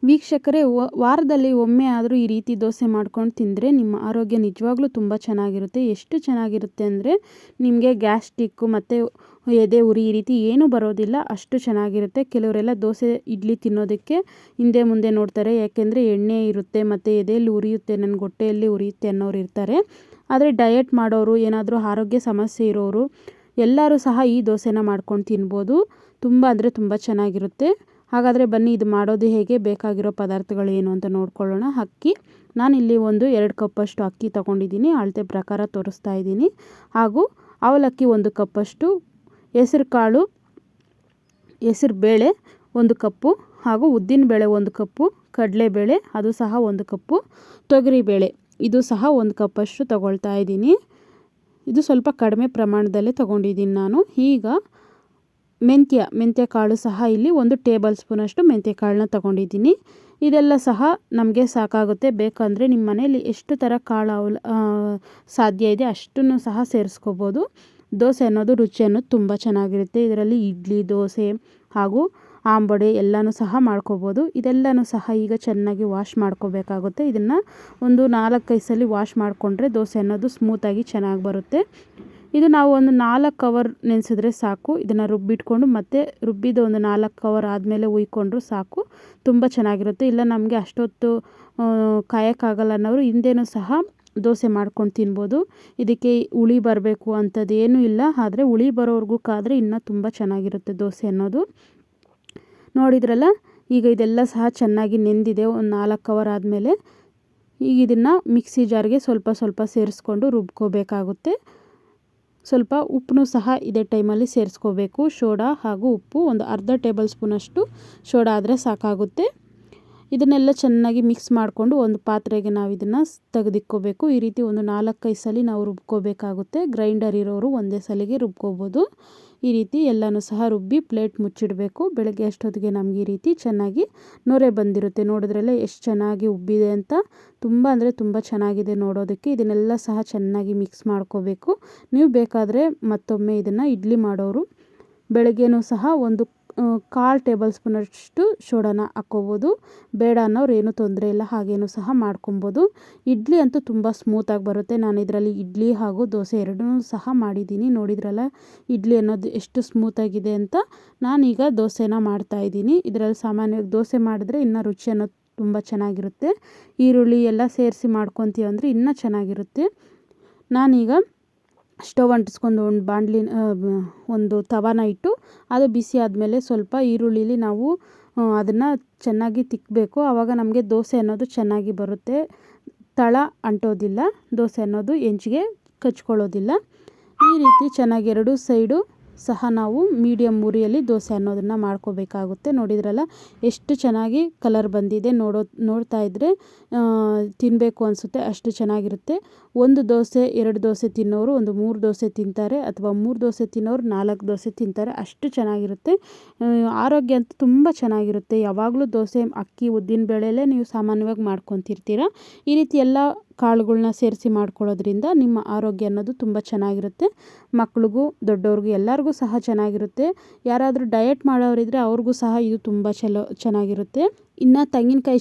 ವೀಕ್ಷಕರೇ, ವಾರದಲ್ಲಿ ಒಮ್ಮೆ ಆದರೂ ಈ ರೀತಿ ದೋಸೆ ಮಾಡ್ಕೊಂಡು ತಿಂದರೆ ನಿಮ್ಮ ಆರೋಗ್ಯ ನಿಜವಾಗ್ಲೂ ತುಂಬ ಚೆನ್ನಾಗಿರುತ್ತೆ. ಎಷ್ಟು ಚೆನ್ನಾಗಿರುತ್ತೆ ಅಂದರೆ ನಿಮಗೆ ಗ್ಯಾಸ್ಟ್ರಿಕ್ಕು ಮತ್ತು ಎದೆ ಉರಿ ಈ ರೀತಿ ಏನೂ ಬರೋದಿಲ್ಲ, ಅಷ್ಟು ಚೆನ್ನಾಗಿರುತ್ತೆ. ಕೆಲವರೆಲ್ಲ ದೋಸೆ ಇಡ್ಲಿ ತಿನ್ನೋದಕ್ಕೆ ಹಿಂದೆ ಮುಂದೆ ನೋಡ್ತಾರೆ, ಯಾಕೆಂದರೆ ಎಣ್ಣೆ ಇರುತ್ತೆ ಮತ್ತು ಎದೆಯಲ್ಲಿ ಉರಿಯುತ್ತೆ, ನನಗೆ ಹೊಟ್ಟೆಯಲ್ಲಿ ಉರಿಯುತ್ತೆ ಅನ್ನೋರು ಇರ್ತಾರೆ. ಆದರೆ ಡಯಟ್ ಮಾಡೋರು, ಏನಾದರೂ ಆರೋಗ್ಯ ಸಮಸ್ಯೆ ಇರೋರು ಎಲ್ಲರೂ ಸಹ ಈ ದೋಸೆನ ಮಾಡ್ಕೊಂಡು ತಿನ್ಬೋದು. ತುಂಬ ಅಂದರೆ ತುಂಬ ಚೆನ್ನಾಗಿರುತ್ತೆ. ಹಾಗಾದರೆ ಬನ್ನಿ ಇದು ಮಾಡೋದು ಹೇಗೆ, ಬೇಕಾಗಿರೋ ಪದಾರ್ಥಗಳು ಏನು ಅಂತ ನೋಡ್ಕೊಳ್ಳೋಣ. ಅಕ್ಕಿ ನಾನಿಲ್ಲಿ 2 ಕಪ್ಪಷ್ಟು ಅಕ್ಕಿ ತೊಗೊಂಡಿದ್ದೀನಿ, ಅಳತೆ ಪ್ರಕಾರ ತೋರಿಸ್ತಾ ಇದ್ದೀನಿ. ಹಾಗೂ ಅವಲಕ್ಕಿ 1 ಕಪ್ಪಷ್ಟು, ಹೆಸರು ಬೇಳೆ 1 ಕಪ್ಪು, ಹಾಗೂ ಉದ್ದಿನಬೇಳೆ 1 ಕಪ್ಪು, ಕಡಲೆಬೇಳೆ ಅದು ಸಹ 1 ಕಪ್ಪು, ತೊಗರಿಬೇಳೆ ಇದು ಸಹ 1 ಕಪ್ಪಷ್ಟು ತೊಗೊಳ್ತಾ ಇದ್ದೀನಿ. ಇದು ಸ್ವಲ್ಪ ಕಡಿಮೆ ಪ್ರಮಾಣದಲ್ಲೇ ತೊಗೊಂಡಿದ್ದೀನಿ ನಾನು. ಈಗ ಮೆಂತ್ಯ ಕಾಳು ಸಹ ಇಲ್ಲಿ 1 ಟೇಬಲ್ ಸ್ಪೂನಷ್ಟು ಮೆಂತ್ಯ ಕಾಳನ್ನ ತೊಗೊಂಡಿದ್ದೀನಿ. ಇದೆಲ್ಲ ಸಹ ನಮಗೆ ಸಾಕಾಗುತ್ತೆ. ಬೇಕಂದರೆ ನಿಮ್ಮ ಮನೆಯಲ್ಲಿ ಎಷ್ಟು ಥರ ಕಾಳು ಸಾಧ್ಯ ಇದೆ ಅಷ್ಟನ್ನು ಸಹ ಸೇರಿಸ್ಕೋಬೋದು. ದೋಸೆ ಅನ್ನೋದು ರುಚಿ ಅನ್ನೋದು ತುಂಬ ಚೆನ್ನಾಗಿರುತ್ತೆ. ಇದರಲ್ಲಿ ಇಡ್ಲಿ, ದೋಸೆ ಹಾಗೂ ಆಂಬೊಡೆ ಎಲ್ಲನೂ ಸಹ ಮಾಡ್ಕೋಬೋದು. ಇದೆಲ್ಲನೂ ಸಹ ಈಗ ಚೆನ್ನಾಗಿ ವಾಶ್ ಮಾಡ್ಕೋಬೇಕಾಗುತ್ತೆ. ಇದನ್ನು 4-5 ಸಲ ವಾಶ್ ಮಾಡಿಕೊಂಡ್ರೆ ದೋಸೆ ಅನ್ನೋದು ಸ್ಮೂತಾಗಿ ಚೆನ್ನಾಗಿ ಬರುತ್ತೆ. ಇದು ನಾವು 4 ಅವರ್ ನೆನೆಸಿದ್ರೆ ಸಾಕು. ಇದನ್ನು ರುಬ್ಬಿಟ್ಕೊಂಡು ಮತ್ತೆ ರುಬ್ಬಿದ 4 ಅವರ್ ಆದಮೇಲೆ ಉಯ್ಕೊಂಡ್ರು ಸಾಕು, ತುಂಬ ಚೆನ್ನಾಗಿರುತ್ತೆ. ಇಲ್ಲ ನಮಗೆ ಅಷ್ಟೊತ್ತು ಕಾಯೋಕ್ಕಾಗಲ್ಲ ಅನ್ನೋರು ಹಿಂದೆನೂ ಸಹ ದೋಸೆ ಮಾಡ್ಕೊಂಡು ತಿನ್ಬೋದು. ಇದಕ್ಕೆ ಹುಳಿ ಬರಬೇಕು ಅಂಥದ್ದು ಏನೂ ಇಲ್ಲ, ಆದರೆ ಹುಳಿ ಬರೋವರೆಗೂ ಕಾದರೆ ಇನ್ನೂ ತುಂಬ ಚೆನ್ನಾಗಿರುತ್ತೆ ದೋಸೆ ಅನ್ನೋದು. ನೋಡಿದ್ರಲ್ಲ, ಈಗ ಇದೆಲ್ಲ ಸಹ ಚೆನ್ನಾಗಿ ನೆಂದಿದೆ 4 ಅವರ್ ಆದಮೇಲೆ. ಈಗ ಇದನ್ನು ಮಿಕ್ಸಿ ಜಾರ್ಗೆ ಸ್ವಲ್ಪ ಸೇರಿಸ್ಕೊಂಡು ರುಬ್ಕೋಬೇಕಾಗುತ್ತೆ. ಸ್ವಲ್ಪ ಉಪ್ಪನ್ನು ಸಹ ಇದೇ ಟೈಮಲ್ಲಿ ಸೇರಿಸ್ಕೋಬೇಕು. ಸೋಡಾ ಹಾಗೂ ಉಪ್ಪು ಅರ್ಧ ಟೇಬಲ್ ಸ್ಪೂನಷ್ಟು ಸೋಡಾ ಆದರೆ ಸಾಕಾಗುತ್ತೆ. ಇದನ್ನೆಲ್ಲ ಚೆನ್ನಾಗಿ ಮಿಕ್ಸ್ ಮಾಡಿಕೊಂಡು ಒಂದು ಪಾತ್ರೆಗೆ ನಾವು ಇದನ್ನು ತೆಗೆದಿಕ್ಕೋಬೇಕು. ಈ ರೀತಿ 4-5 ಸಲ ನಾವು ರುಬ್ಕೋಬೇಕಾಗುತ್ತೆ. ಗ್ರೈಂಡರ್ ಇರೋರು ಒಂದೇ ಸಲಿಗೆ ರುಬ್ಕೋಬೋದು. ಈ ರೀತಿ ಎಲ್ಲನೂ ಸಹ ರುಬ್ಬಿ ಪ್ಲೇಟ್ ಮುಚ್ಚಿಡಬೇಕು. ಬೆಳಗ್ಗೆ ಅಷ್ಟೊತ್ತಿಗೆ ನಮಗೆ ಈ ರೀತಿ ಚೆನ್ನಾಗಿ ನೊರೆ ಬಂದಿರುತ್ತೆ. ನೋಡಿದ್ರಲ್ಲ ಎಷ್ಟು ಚೆನ್ನಾಗಿ ಉಬ್ಬಿದೆ ಅಂತ, ತುಂಬ ಅಂದರೆ ತುಂಬ ಚೆನ್ನಾಗಿದೆ ನೋಡೋದಕ್ಕೆ. ಇದನ್ನೆಲ್ಲ ಸಹ ಚೆನ್ನಾಗಿ ಮಿಕ್ಸ್ ಮಾಡ್ಕೋಬೇಕು. ನೀವು ಬೇಕಾದರೆ ಮತ್ತೊಮ್ಮೆ ಇದನ್ನು ಇಡ್ಲಿ ಮಾಡೋರು ಬೆಳಗ್ಗೆನೂ ಸಹ 1/4 ಟೇಬಲ್ ಸ್ಪೂನಷ್ಟು ಸೋಡಾನ ಹಾಕ್ಕೋಬೋದು. ಬೇಡ ಅನ್ನೋರು ಏನೂ ತೊಂದರೆ ಇಲ್ಲ, ಹಾಗೇನೂ ಸಹ ಮಾಡ್ಕೊಬೋದು. ಇಡ್ಲಿ ಅಂತೂ ತುಂಬ ಸ್ಮೂತಾಗಿ ಬರುತ್ತೆ. ನಾನು ಇದರಲ್ಲಿ ಇಡ್ಲಿ ಹಾಗೂ ದೋಸೆ ಎರಡನ್ನೂ ಸಹ ಮಾಡಿದ್ದೀನಿ. ನೋಡಿದ್ರಲ್ಲ ಇಡ್ಲಿ ಅನ್ನೋದು ಎಷ್ಟು ಸ್ಮೂತಾಗಿದೆ ಅಂತ. ನಾನೀಗ ದೋಸೆನ ಮಾಡ್ತಾಯಿದ್ದೀನಿ. ಇದರಲ್ಲಿ ಸಾಮಾನ್ಯವಾಗಿ ದೋಸೆ ಮಾಡಿದ್ರೆ ಇನ್ನೂ ರುಚಿ ಅನ್ನೋದು ತುಂಬ ಚೆನ್ನಾಗಿರುತ್ತೆ. ಈರುಳ್ಳಿ ಎಲ್ಲ ಸೇರಿಸಿ ಮಾಡ್ಕೊತೀವಿ ಅಂದರೆ ಇನ್ನೂ ಚೆನ್ನಾಗಿರುತ್ತೆ. ನಾನೀಗ ಸ್ಟವ್ ಅಂಟಿಸ್ಕೊಂಡು ಒಂದು ತವಾನ ಇಟ್ಟು ಅದು ಬಿಸಿ ಆದಮೇಲೆ ಸ್ವಲ್ಪ ಈರುಳ್ಳಿಲಿ ನಾವು ಅದನ್ನು ಚೆನ್ನಾಗಿ ತಿಕ್ಕಬೇಕು. ಆವಾಗ ನಮಗೆ ದೋಸೆ ಅನ್ನೋದು ಚೆನ್ನಾಗಿ ಬರುತ್ತೆ. ತಳ ಅಂಟೋದಿಲ್ಲ, ದೋಸೆ ಅನ್ನೋದು ಹೆಂಚಿಗೆ ಕಚ್ಕೊಳ್ಳೋದಿಲ್ಲ. ಈ ರೀತಿ ಚೆನ್ನಾಗಿ 2 ಸೈಡು ಸಹ ನಾವು ಮೀಡಿಯಮ್ ಉರಿಯಲ್ಲಿ ದೋಸೆ ಅನ್ನೋದನ್ನು ಮಾಡ್ಕೋಬೇಕಾಗುತ್ತೆ. ನೋಡಿದ್ರಲ್ಲ ಎಷ್ಟು ಚೆನ್ನಾಗಿ ಕಲರ್ ಬಂದಿದೆ. ನೋಡ್ತಾ ಇದ್ದರೆ ತಿನ್ನಬೇಕು ಅನಿಸುತ್ತೆ, ಅಷ್ಟು ಚೆನ್ನಾಗಿರುತ್ತೆ. 1 ದೋಸೆ 2 ದೋಸೆ ತಿನ್ನೋರು 3 ದೋಸೆ ತಿಂತಾರೆ, ಅಥವಾ 3 ದೋಸೆ ತಿನ್ನೋರು 4 ದೋಸೆ ತಿಂತಾರೆ. ಅಷ್ಟು ಚೆನ್ನಾಗಿರುತ್ತೆ. ಆರೋಗ್ಯ ಅಂತೂ ತುಂಬ ಚೆನ್ನಾಗಿರುತ್ತೆ. ಯಾವಾಗಲೂ ದೋಸೆ ಅಕ್ಕಿ ಉದ್ದಿನ ಬೇಳೆಯಲ್ಲೇ ನೀವು ಸಾಮಾನ್ಯವಾಗಿ ಮಾಡ್ಕೊತಿರ್ತೀರ. ಈ ರೀತಿ ಎಲ್ಲ ಕಾಳುಗಳನ್ನ ಸೇರಿಸಿ ಮಾಡ್ಕೊಳ್ಳೋದ್ರಿಂದ ನಿಮ್ಮ ಆರೋಗ್ಯ ಅನ್ನೋದು ತುಂಬ ಚೆನ್ನಾಗಿರುತ್ತೆ. ಮಕ್ಳಿಗೂ ದೊಡ್ಡವ್ರಿಗೂ ಎಲ್ಲರಿಗೂ ಸಹ ಚೆನ್ನಾಗಿರುತ್ತೆ. ಯಾರಾದರೂ ಡಯಟ್ ಮಾಡೋರಿದ್ದರೆ ಅವ್ರಿಗೂ ಸಹ ಇದು ತುಂಬ ಚೆನ್ನಾಗಿರುತ್ತೆ. ಇನ್ನು ತೆಂಗಿನಕಾಯಿ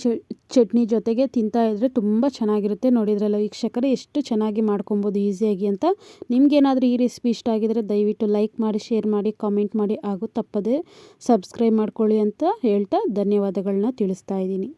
ಚಟ್ನಿ ಜೊತೆಗೆ ತಿಂತಾ ಇದ್ದರೆ ತುಂಬ ಚೆನ್ನಾಗಿರುತ್ತೆ. ನೋಡಿದ್ರಲ್ಲ ವೀಕ್ಷಕರೇ, ಎಷ್ಟು ಚೆನ್ನಾಗಿ ಮಾಡ್ಕೊಬೋದು ಈಸಿಯಾಗಿ ಅಂತ. ನಿಮಗೇನಾದರೂ ಈ ರೆಸಿಪಿ ಇಷ್ಟ ಆಗಿದರೆ ದಯವಿಟ್ಟು ಲೈಕ್ ಮಾಡಿ, ಶೇರ್ ಮಾಡಿ, ಕಾಮೆಂಟ್ ಮಾಡಿ, ಹಾಗೂ ತಪ್ಪದೆ ಸಬ್ಸ್ಕ್ರೈಬ್ ಮಾಡ್ಕೊಳ್ಳಿ ಅಂತ ಹೇಳ್ತಾ ಧನ್ಯವಾದಗಳನ್ನ ತಿಳಿಸ್ತಾ ಇದ್ದೀನಿ.